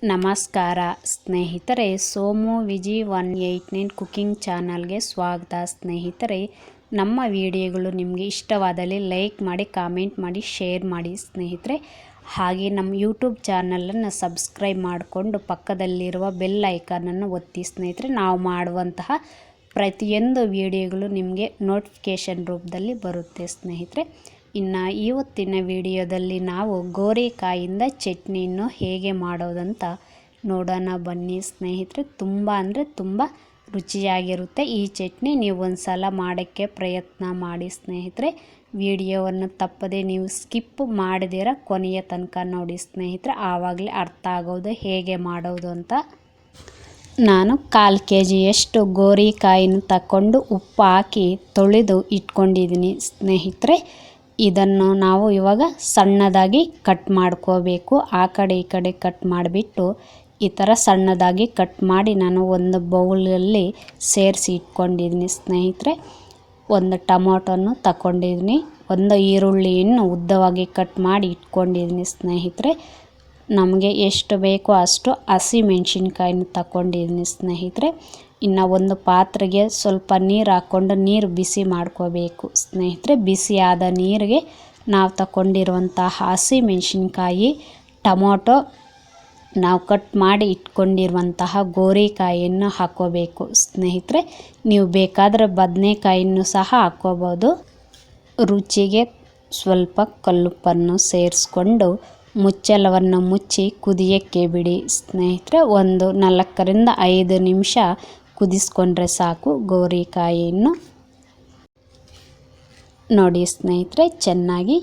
ನಮಸ್ಕಾರ ಸ್ನೇಹಿತರೆ, ಸೋಮು ವಿಜಿ 189 ಕುಕಿಂಗ್ ಚಾನಲ್ಗೆ ಸ್ವಾಗತ. ಸ್ನೇಹಿತರೆ, ನಮ್ಮ ವಿಡಿಯೋಗಳು ನಿಮಗೆ ಇಷ್ಟವಾದಲ್ಲಿ ಲೈಕ್ ಮಾಡಿ, ಕಾಮೆಂಟ್ ಮಾಡಿ, ಶೇರ್ ಮಾಡಿ ಸ್ನೇಹಿತರೆ. ಹಾಗೆ ನಮ್ಮ ಯೂಟ್ಯೂಬ್ ಚಾನಲನ್ನು ಸಬ್ಸ್ಕ್ರೈಬ್ ಮಾಡಿಕೊಂಡು ಪಕ್ಕದಲ್ಲಿರುವ ಬೆಲ್ ಐಕಾನನ್ನು ಒತ್ತಿ ಸ್ನೇಹಿತರೆ. ನಾವು ಮಾಡುವಂತಹ ಪ್ರತಿಯೊಂದು ವಿಡಿಯೋಗಳು ನಿಮಗೆ ನೋಟಿಫಿಕೇಷನ್ ರೂಪದಲ್ಲಿ ಬರುತ್ತೆ ಸ್ನೇಹಿತರೆ. ಇನ್ನು ಇವತ್ತಿನ ವಿಡಿಯೋದಲ್ಲಿ ನಾವು ಗೋರಿಕಾಯಿಂದ ಚಟ್ನಿಯನ್ನು ಹೇಗೆ ಮಾಡೋದಂತ ನೋಡೋಣ ಬನ್ನಿ ಸ್ನೇಹಿತರೆ. ತುಂಬ ರುಚಿಯಾಗಿರುತ್ತೆ ಈ ಚಟ್ನಿ. ನೀವು ಒಂದು ಸಲ ಮಾಡೋಕ್ಕೆ ಪ್ರಯತ್ನ ಮಾಡಿ ಸ್ನೇಹಿತರೆ. ವಿಡಿಯೋವನ್ನು ತಪ್ಪದೆ ನೀವು ಸ್ಕಿಪ್ ಮಾಡದಿರ ಕೊನೆಯ ತನಕ ನೋಡಿ ಸ್ನೇಹಿತರೆ. ಆವಾಗಲೇ ಅರ್ಥ ಆಗೋದು ಹೇಗೆ ಮಾಡೋದು ಅಂತ. ನಾನು 1/4 kgಯಷ್ಟು ಗೋರಿಕಾಯಿನ ತಗೊಂಡು ಉಪ್ಪು ಹಾಕಿ ತೊಳೆದು ಇಟ್ಕೊಂಡಿದ್ದೀನಿ ಸ್ನೇಹಿತರೆ. ಇದನ್ನು ನಾವು ಇವಾಗ ಸಣ್ಣದಾಗಿ ಕಟ್ ಮಾಡ್ಕೋಬೇಕು. ಆ ಕಡೆ ಈ ಕಡೆ ಕಟ್ ಮಾಡಿಬಿಟ್ಟು ಈ ಥರ ಸಣ್ಣದಾಗಿ ಕಟ್ ಮಾಡಿ ನಾನು ಒಂದು ಬೌಲಲ್ಲಿ ಸೇರಿಸಿ ಇಟ್ಕೊಂಡಿದ್ದೀನಿ ಸ್ನೇಹಿತರೆ. ಒಂದು ಟೊಮೊಟೊನ್ನು ತಗೊಂಡಿದ್ದೀನಿ, ಒಂದು ಈರುಳ್ಳಿಯನ್ನು ಉದ್ದವಾಗಿ ಕಟ್ ಮಾಡಿ ಇಟ್ಕೊಂಡಿದ್ದೀನಿ ಸ್ನೇಹಿತರೆ. ನಮಗೆ ಎಷ್ಟು ಬೇಕೋ ಅಷ್ಟು ಹಸಿ ಮೆಣಸಿನ್ಕಾಯಿನ ತಗೊಂಡಿದ್ದೀನಿ ಸ್ನೇಹಿತರೆ. ಇನ್ನು ಒಂದು ಪಾತ್ರೆಗೆ ಸ್ವಲ್ಪ ನೀರು ಹಾಕ್ಕೊಂಡು ನೀರು ಬಿಸಿ ಮಾಡ್ಕೋಬೇಕು ಸ್ನೇಹಿತರೆ. ಬಿಸಿಯಾದ ನೀರಿಗೆ ನಾವು ತಗೊಂಡಿರುವಂತಹ ಹಸಿ ಮೆಣಸಿನ್ಕಾಯಿ, ಟೊಮೊಟೊ, ನಾವು ಕಟ್ ಮಾಡಿ ಇಟ್ಕೊಂಡಿರುವಂತಹ ಗೋರಿಕಾಯಿಯನ್ನು ಹಾಕ್ಕೋಬೇಕು ಸ್ನೇಹಿತರೆ. ನೀವು ಬೇಕಾದರೆ ಬದನೆಕಾಯಿಯನ್ನು ಸಹ ಹಾಕ್ಕೋಬೋದು. ರುಚಿಗೆ ಸ್ವಲ್ಪ ಕಲ್ಲುಪ್ಪನ್ನು ಸೇರಿಸ್ಕೊಂಡು ಮುಚ್ಚಳವನ್ನು ಮುಚ್ಚಿ ಕುದಿಯೋಕ್ಕೆ ಬಿಡಿ ಸ್ನೇಹಿತರೆ. ಒಂದು 4 ರಿಂದ 5 ನಿಮಿಷ ಕುದಿಸ್ಕೊಂಡ್ರೆ ಸಾಕು ಗೋರಿಕಾಯಿಯನ್ನು. ನೋಡಿ ಸ್ನೇಹಿತರೆ, ಚೆನ್ನಾಗಿ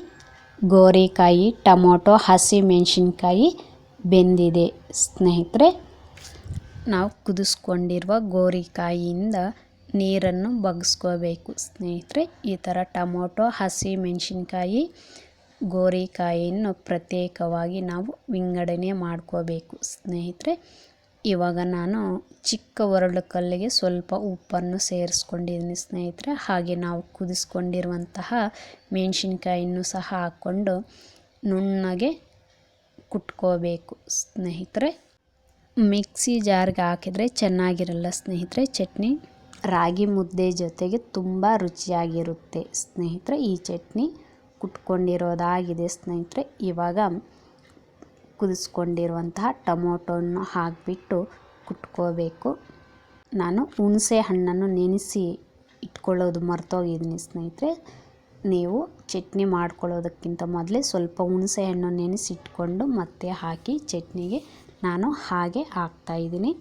ಗೋರಿಕಾಯಿ, ಟೊಮೊಟೊ, ಹಸಿ ಮೆಣಸಿನ್ಕಾಯಿ ಬೆಂದಿದೆ ಸ್ನೇಹಿತರೆ. ನಾವು ಕುದಿಸ್ಕೊಂಡಿರುವ ಗೋರಿಕಾಯಿಯಿಂದ ನೀರನ್ನು ಬಗ್ಗಿಸ್ಕೋಬೇಕು ಸ್ನೇಹಿತರೆ. ಈ ಥರ ಟೊಮೊಟೊ, ಹಸಿ ಮೆಣಸಿನ್ಕಾಯಿ, ಗೋರಿಕಾಯಿಯನ್ನು ಪ್ರತ್ಯೇಕವಾಗಿ ನಾವು ವಿಂಗಡಣೆ ಮಾಡ್ಕೋಬೇಕು ಸ್ನೇಹಿತರೆ. ಇವಾಗ ನಾನು ಚಿಕ್ಕ ಒರಳು ಕಲ್ಲಿಗೆ ಸ್ವಲ್ಪ ಉಪ್ಪನ್ನು ಸೇರಿಸ್ಕೊಂಡಿದ್ದೀನಿ ಸ್ನೇಹಿತರೆ. ಹಾಗೆ ನಾವು ಕುದಿಸ್ಕೊಂಡಿರುವಂತಹ ಮೆಣಸಿನ್ಕಾಯಿಯನ್ನು ಸಹ ಹಾಕ್ಕೊಂಡು ನುಣ್ಣಗೆ ಕುಟ್ಕೋಬೇಕು ಸ್ನೇಹಿತರೆ. ಮಿಕ್ಸಿ ಜಾರ್ಗೆ ಹಾಕಿದರೆ ಚೆನ್ನಾಗಿರಲ್ಲ ಸ್ನೇಹಿತರೆ ಚಟ್ನಿ. ರಾಗಿ ಮುದ್ದೆ ಜೊತೆಗೆ ತುಂಬ ರುಚಿಯಾಗಿರುತ್ತೆ ಸ್ನೇಹಿತರೆ. ಈ ಚಟ್ನಿ ಕುಟ್ಕೊಂಡಿರೋದಾಗಿದೆ ಸ್ನೇಹಿತರೆ. ಇವಾಗ ಕುದಿಸ್ಕೊಂಡಿರುವಂತಹ ಟೊಮೊಟೊನ್ನು ಹಾಕಿಬಿಟ್ಟು ಕುಟ್ಕೋಬೇಕು. ನಾನು ಹುಣಸೆ ಹಣ್ಣನ್ನು ನೆನೆಸಿ ಇಟ್ಕೊಳ್ಳೋದು ಮರ್ತೋಗಿದ್ದೀನಿ ಸ್ನೇಹಿತರೆ. ನೀವು ಚಟ್ನಿ ಮಾಡ್ಕೊಳ್ಳೋದಕ್ಕಿಂತ ಮೊದಲೇ ಸ್ವಲ್ಪ ಹುಣಸೆ ಹಣ್ಣು ನೆನೆಸಿ ಇಟ್ಕೊಂಡು ಮತ್ತೆ ಹಾಕಿ ಚಟ್ನಿಗೆ ನಾನು ಹಾಗೆ ಹಾಕ್ತಾಯಿದ್ದೀನಿ.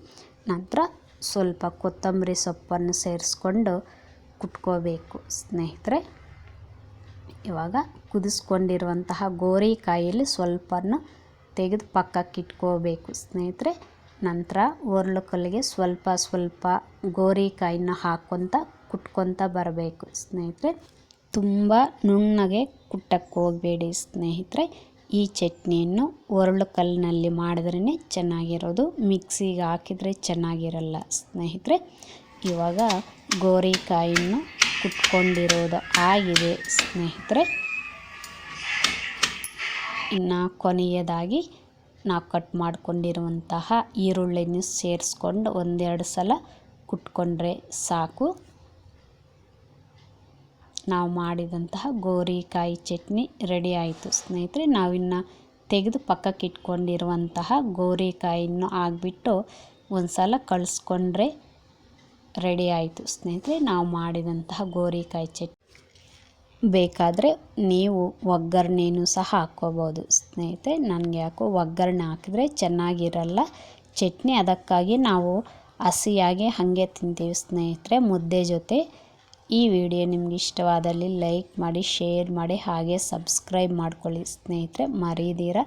ನಂತರ ಸ್ವಲ್ಪ ಕೊತ್ತಂಬರಿ ಸೊಪ್ಪನ್ನು ಸೇರಿಸ್ಕೊಂಡು ಕುಟ್ಕೋಬೇಕು ಸ್ನೇಹಿತರೆ. ಇವಾಗ ಕುದಿಸ್ಕೊಂಡಿರುವಂತಹ ಗೋರಿಕಾಯಲ್ಲಿ ಸ್ವಲ್ಪನ ತೆಗೆದು ಪಕ್ಕಕ್ಕೆ ಇಟ್ಕೋಬೇಕು ಸ್ನೇಹಿತರೆ. ನಂತರ ಒರಳು ಕಲ್ಲಿಗೆ ಸ್ವಲ್ಪ ಗೋರಿಕಾಯಿನ ಹಾಕ್ಕೊತ ಕುಟ್ಕೊತ ಬರಬೇಕು ಸ್ನೇಹಿತರೆ. ತುಂಬ ನುಣ್ಣಗೆ ಕುಟ್ಟಕ್ಕೆ ಹೋಗಬೇಡಿ ಸ್ನೇಹಿತರೆ. ಈ ಚಟ್ನಿಯನ್ನು ಒರಳು ಕಲ್ಲಿನಲ್ಲಿ ಮಾಡಿದ್ರೇ ಚೆನ್ನಾಗಿರೋದು, ಮಿಕ್ಸಿಗೆ ಹಾಕಿದರೆ ಚೆನ್ನಾಗಿರಲ್ಲ ಸ್ನೇಹಿತರೆ. ಇವಾಗ ಗೋರಿಕಾಯಿಯನ್ನು ಕುಟ್ಕೊಂಡಿರೋದು ಆಗಿದೆ ಸ್ನೇಹಿತರೆ. ಇನ್ನು ಕೊನೆಯದಾಗಿ ನಾವು ಕಟ್ ಮಾಡ್ಕೊಂಡಿರುವಂತಹ ಈರುಳ್ಳಿನ ಸೇರಿಸ್ಕೊಂಡು 1-2 ಸಲ ಕುಟ್ಕೊಂಡ್ರೆ ಸಾಕು. ನಾವು ಮಾಡಿದಂತಹ ಗೋರಿಕಾಯಿ ಚಟ್ನಿ ರೆಡಿ ಆಯಿತು ಸ್ನೇಹಿತರೆ. ನಾವಿನ್ನು ತೆಗೆದು ಪಕ್ಕಕ್ಕೆ ಇಟ್ಕೊಂಡಿರುವಂತಹ ಗೋರಿಕಾಯಿಯನ್ನು ಹಾಕ್ಬಿಟ್ಟು ಒಂದು ಸಲ ಕಳಿಸ್ಕೊಂಡ್ರೆ ರೆಡಿ ಆಯಿತು ಸ್ನೇಹಿತರೆ ನಾವು ಮಾಡಿದಂತಹ ಗೋರಿಕಾಯಿ ಚಟ್ನಿ. ಬೇಕಾದರೆ ನೀವು ಒಗ್ಗರಣೆನೂ ಸಹ ಹಾಕ್ಕೋಬೋದು ಸ್ನೇಹಿತರೆ. ನನಗೆ ಯಾಕೋ ಒಗ್ಗರಣೆ ಹಾಕಿದ್ರೆ ಚೆನ್ನಾಗಿರಲ್ಲ ಚಟ್ನಿ, ಅದಕ್ಕಾಗಿ ನಾವು ಹಸಿಯಾಗಿ ಹಾಗೆ ತಿಂತೀವಿ ಸ್ನೇಹಿತರೆ ಮುದ್ದೆ ಜೊತೆ. ಈ ವಿಡಿಯೋ ನಿಮ್ಗೆ ಇಷ್ಟವಾದಲ್ಲಿ ಲೈಕ್ ಮಾಡಿ, ಶೇರ್ ಮಾಡಿ, ಹಾಗೆ ಸಬ್ಸ್ಕ್ರೈಬ್ ಮಾಡ್ಕೊಳ್ಳಿ ಸ್ನೇಹಿತರೆ. ಮರೀದಿರ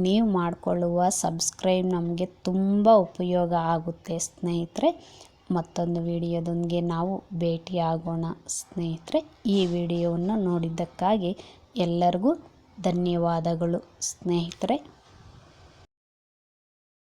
ನೀವು ಮಾಡಿಕೊಳ್ಳುವ ಸಬ್ಸ್ಕ್ರೈಬ್ ನಮಗೆ ತುಂಬ ಉಪಯೋಗ ಆಗುತ್ತೆ ಸ್ನೇಹಿತರೆ. ಮತ್ತೊಂದು ವಿಡಿಯೋದೊಂದಿಗೆ ನಾವು ಭೇಟಿಯಾಗೋಣ ಸ್ನೇಹಿತರೆ. ಈ ವಿಡಿಯೋವನ್ನು ನೋಡಿದ್ದಕ್ಕಾಗಿ ಎಲ್ಲರಿಗೂ ಧನ್ಯವಾದಗಳು ಸ್ನೇಹಿತರೆ.